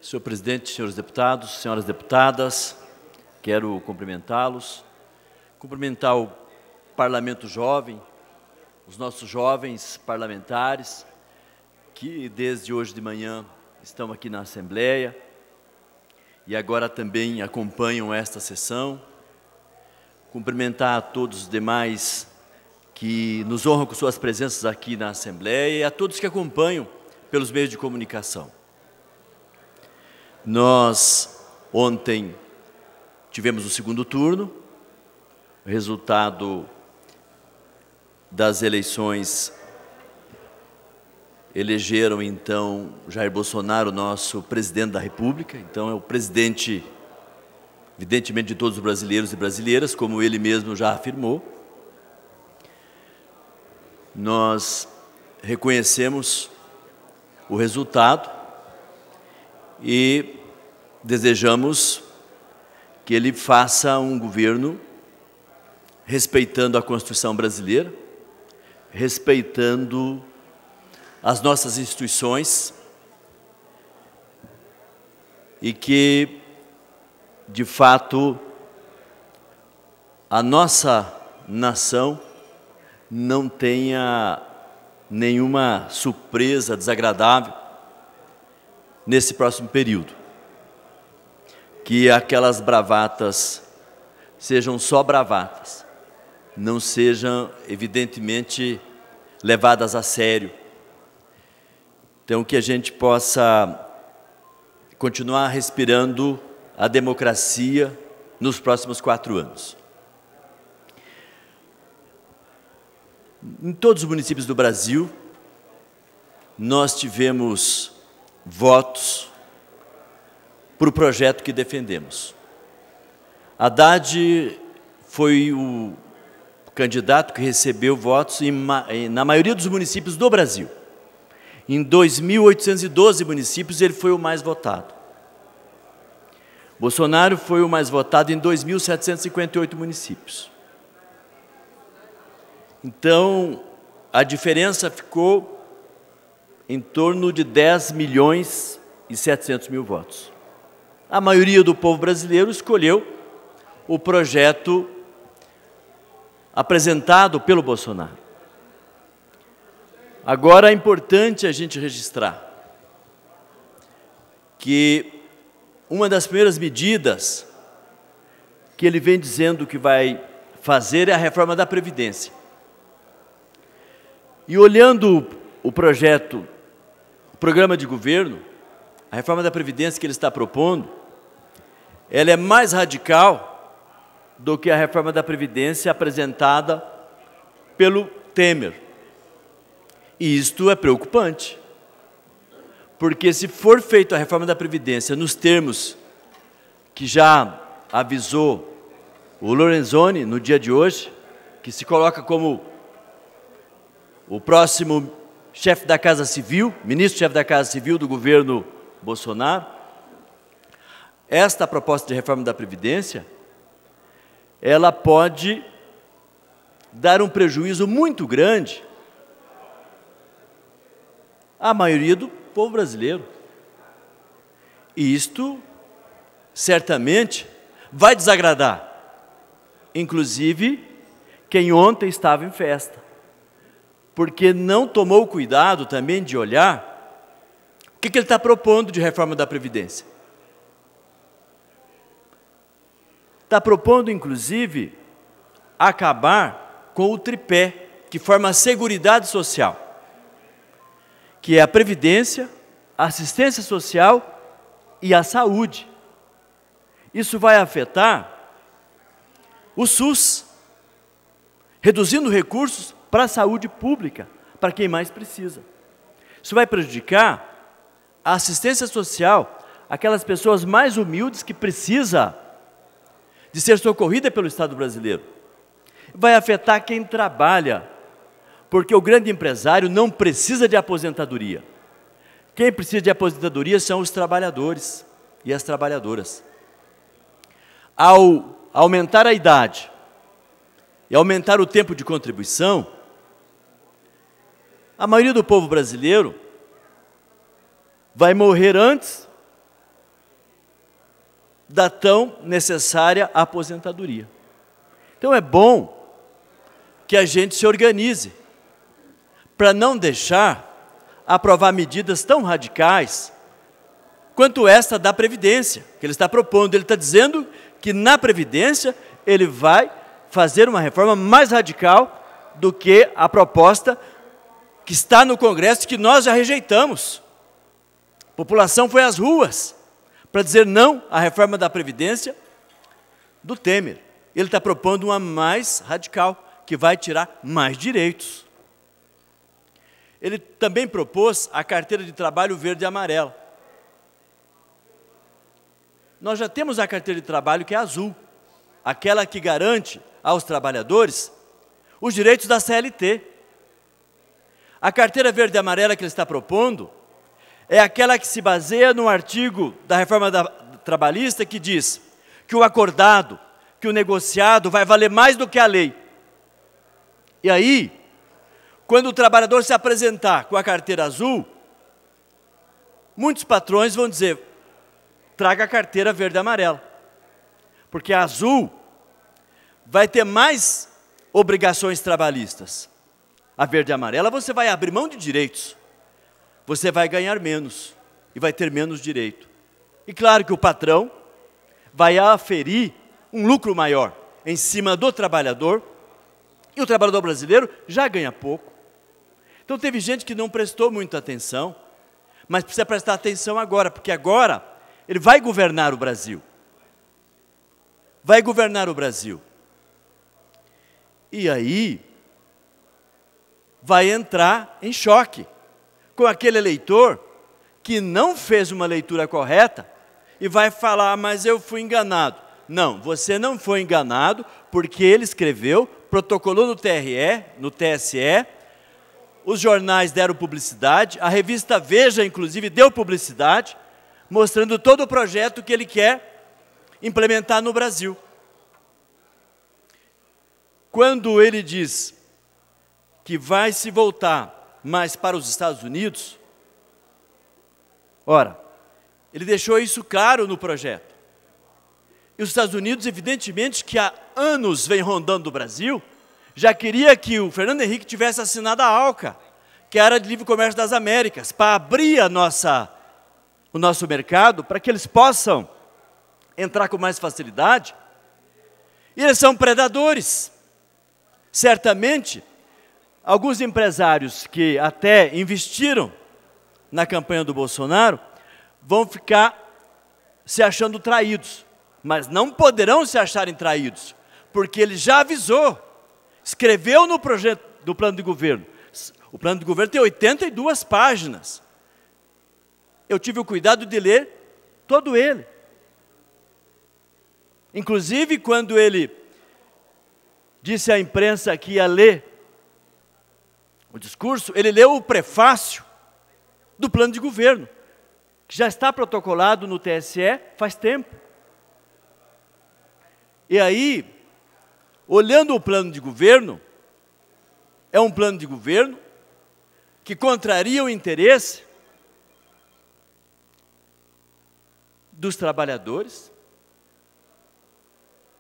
Senhor presidente, senhores deputados, senhoras deputadas, quero cumprimentá-los, cumprimentar o Parlamento Jovem, os nossos jovens parlamentares, que desde hoje de manhã estão aqui na Assembleia e agora também acompanham esta sessão. Cumprimentar a todos os demais que nos honram com suas presenças aqui na Assembleia e a todos que acompanham pelos meios de comunicação. Nós, ontem, tivemos o segundo turno, o resultado das eleições elegeram, então, Jair Bolsonaro, nosso presidente da República. Então, é o presidente, evidentemente, de todos os brasileiros e brasileiras, como ele mesmo já afirmou. Nós reconhecemos o resultado e desejamos que ele faça um governo respeitando a Constituição brasileira, respeitando as nossas instituições e que, de fato, a nossa nação não tenha nenhuma surpresa desagradável nesse próximo período. Que aquelas bravatas sejam só bravatas, não sejam, evidentemente, levadas a sério. Então, que a gente possa continuar respirando a democracia nos próximos 4 anos. Em todos os municípios do Brasil, nós tivemos votos para o projeto que defendemos. Haddad foi o candidato que recebeu votos na maioria dos municípios do Brasil. Em 2.812 municípios, ele foi o mais votado. Bolsonaro foi o mais votado em 2.758 municípios. Então, a diferença ficou em torno de 10.700.000 votos. A maioria do povo brasileiro escolheu o projeto apresentado pelo Bolsonaro. Agora é importante a gente registrar que uma das primeiras medidas que ele vem dizendo que vai fazer é a reforma da Previdência. E olhando o projeto, o programa de governo, a reforma da Previdência que ele está propondo, ela é mais radical do que a reforma da Previdência apresentada pelo Temer. E isto é preocupante, porque se for feita a reforma da Previdência nos termos que já avisou o Lorenzoni no dia de hoje, que se coloca como o próximo chefe da Casa Civil, ministro-chefe da Casa Civil do governo Bolsonaro, esta proposta de reforma da Previdência, ela pode dar um prejuízo muito grande à maioria do povo brasileiro. E isto, certamente, vai desagradar, inclusive, quem ontem estava em festa, porque não tomou cuidado também de olhar o que ele está propondo de reforma da Previdência. Está propondo, inclusive, acabar com o tripé que forma a Seguridade Social, que é a Previdência, a Assistência Social e a Saúde. Isso vai afetar o SUS, reduzindo recursos para a saúde pública, para quem mais precisa. Isso vai prejudicar a assistência social, aquelas pessoas mais humildes que precisam de ser socorrida pelo Estado brasileiro. Vai afetar quem trabalha, porque o grande empresário não precisa de aposentadoria. Quem precisa de aposentadoria são os trabalhadores e as trabalhadoras. Ao aumentar a idade e aumentar o tempo de contribuição, a maioria do povo brasileiro vai morrer antes da tão necessária aposentadoria. Então é bom que a gente se organize para não deixar aprovar medidas tão radicais quanto esta da Previdência, que ele está propondo. Ele está dizendo que na Previdência ele vai fazer uma reforma mais radical do que a proposta que está no Congresso, que nós já rejeitamos. A população foi às ruas para dizer não à reforma da Previdência do Temer. Ele está propondo uma mais radical, que vai tirar mais direitos. Ele também propôs a carteira de trabalho verde e amarela. Nós já temos a carteira de trabalho que é azul, aquela que garante aos trabalhadores os direitos da CLT. A carteira verde e amarela que ele está propondo é aquela que se baseia no artigo da reforma trabalhista que diz que o acordado, que o negociado vai valer mais do que a lei. E aí, quando o trabalhador se apresentar com a carteira azul, muitos patrões vão dizer: traga a carteira verde e amarela, porque a azul vai ter mais obrigações trabalhistas. A verde e amarela você vai abrir mão de direitos, você vai ganhar menos e vai ter menos direito. E claro que o patrão vai aferir um lucro maior em cima do trabalhador, e o trabalhador brasileiro já ganha pouco. Então teve gente que não prestou muita atenção, mas precisa prestar atenção agora, porque agora ele vai governar o Brasil. Vai governar o Brasil. E aí vai entrar em choque com aquele eleitor que não fez uma leitura correta e vai falar: mas eu fui enganado. Não, você não foi enganado, porque ele escreveu, protocolou no TSE, os jornais deram publicidade, a revista Veja, inclusive, deu publicidade, mostrando todo o projeto que ele quer implementar no Brasil. Quando ele diz que vai se voltar mais para os Estados Unidos, ora, ele deixou isso claro no projeto. E os Estados Unidos, evidentemente, que há anos vem rondando o Brasil, já queria que o Fernando Henrique tivesse assinado a ALCA, que é a Área de Livre Comércio das Américas, para abrir o nosso mercado, para que eles possam entrar com mais facilidade. E eles são predadores. Certamente, alguns empresários que até investiram na campanha do Bolsonaro vão ficar se achando traídos, mas não poderão se acharem traídos, porque ele já avisou, escreveu no projeto do plano de governo. O plano de governo tem 82 páginas. Eu tive o cuidado de ler todo ele. Inclusive, quando ele disse à imprensa que ia ler o discurso, ele leu o prefácio do plano de governo, que já está protocolado no TSE faz tempo. E aí, olhando o plano de governo, é um plano de governo que contraria o interesse dos trabalhadores,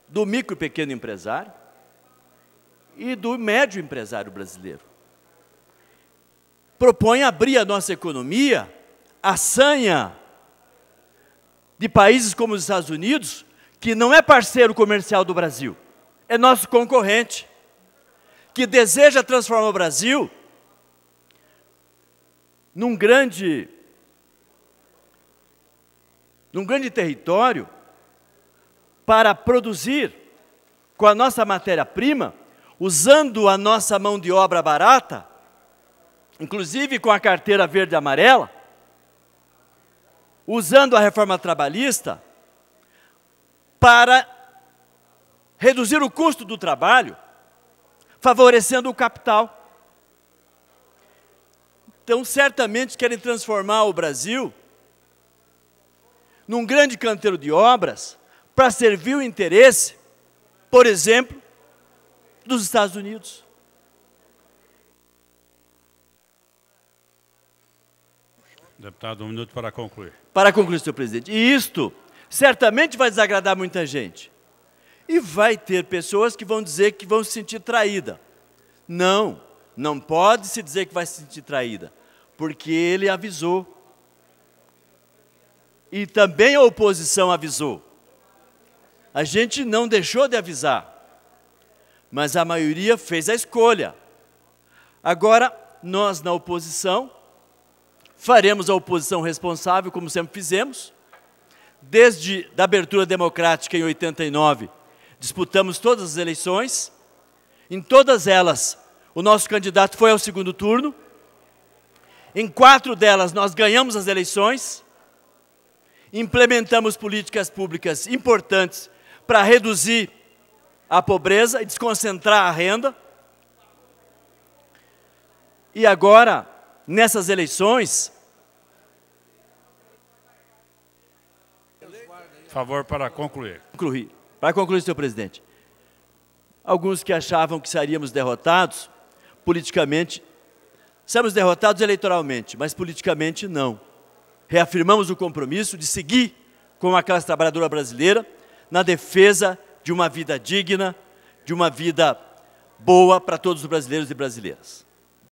do micro e pequeno empresário e do médio empresário brasileiro. Propõe abrir a nossa economia à sanha de países como os Estados Unidos, que não é parceiro comercial do Brasil, é nosso concorrente, que deseja transformar o Brasil num grande território para produzir com a nossa matéria-prima, usando a nossa mão de obra barata, inclusive com a carteira verde e amarela, usando a reforma trabalhista para reduzir o custo do trabalho, favorecendo o capital. Então, certamente querem transformar o Brasil num grande canteiro de obras para servir o interesse, por exemplo, dos Estados Unidos. Deputado, 1 minuto para concluir. Para concluir, senhor presidente. E isto Certamente vai desagradar muita gente. E vai ter pessoas que vão dizer que vão se sentir traída. Não, não pode se dizer que vai se sentir traída, porque ele avisou. E também a oposição avisou. A gente não deixou de avisar, mas a maioria fez a escolha. Agora, nós na oposição, faremos a oposição responsável, como sempre fizemos. Desde a abertura democrática em 89, disputamos todas as eleições. Em todas elas, o nosso candidato foi ao segundo turno. Em 4 delas, nós ganhamos as eleições. Implementamos políticas públicas importantes para reduzir a pobreza e desconcentrar a renda. E agora, nessas eleições... Favor para concluir. Para concluir, senhor presidente. Alguns que achavam que seríamos derrotados, politicamente, seremos derrotados eleitoralmente, mas politicamente não. Reafirmamos o compromisso de seguir com a classe trabalhadora brasileira na defesa de uma vida digna, de uma vida boa para todos os brasileiros e brasileiras.